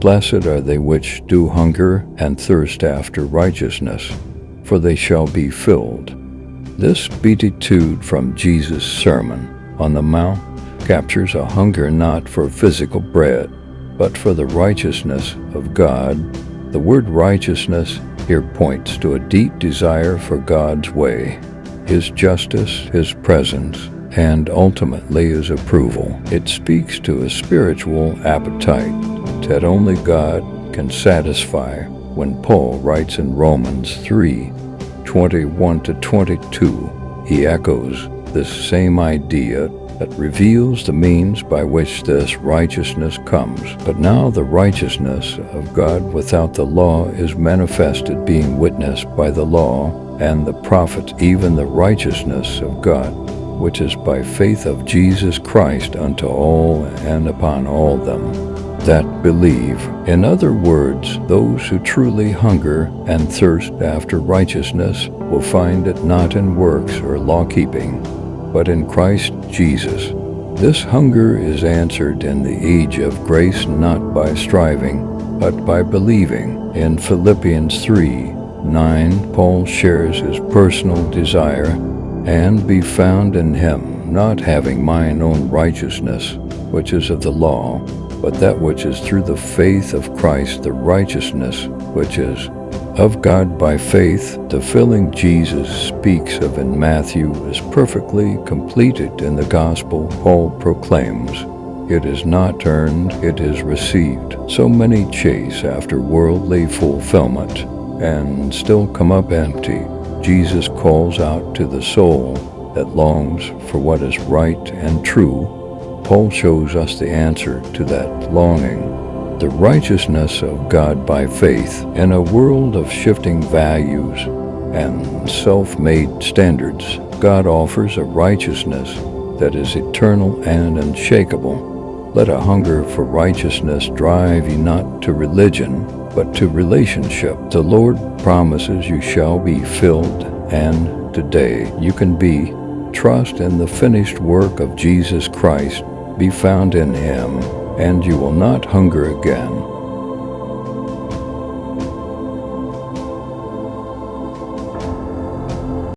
Blessed are they which do hunger and thirst after righteousness, for they shall be filled. This beatitude from Jesus' Sermon on the Mount captures a hunger not for physical bread, but for the righteousness of God. The word righteousness here points to a deep desire for God's way, His justice, His presence, and ultimately His approval. It speaks to a spiritual appetite that only God can satisfy. When Paul writes in Romans 3:21-22, he echoes this same idea that reveals the means by which this righteousness comes. But now the righteousness of God without the law is manifested, being witnessed by the law and the prophets, even the righteousness of God, which is by faith of Jesus Christ unto all and upon all them that believe. In other words, those who truly hunger and thirst after righteousness will find it not in works or law-keeping, but in Christ Jesus. This hunger is answered in the age of grace, not by striving, but by believing. In Philippians 3:9, Paul shares his personal desire, and be found in him, not having mine own righteousness, which is of the law, but that which is through the faith of Christ, the righteousness which is of God by faith. The filling Jesus speaks of in Matthew is perfectly completed in the gospel Paul proclaims. It is not earned, it is received. So many chase after worldly fulfillment and still come up empty. Jesus calls out to the soul that longs for what is right and true. Paul shows us the answer to that longing: the righteousness of God by faith. In a world of shifting values and self-made standards, God offers a righteousness that is eternal and unshakable. Let a hunger for righteousness drive you not to religion, but to relationship. The Lord promises you shall be filled, and today you can be. Trust in the finished work of Jesus Christ. Be found in Him, and you will not hunger again.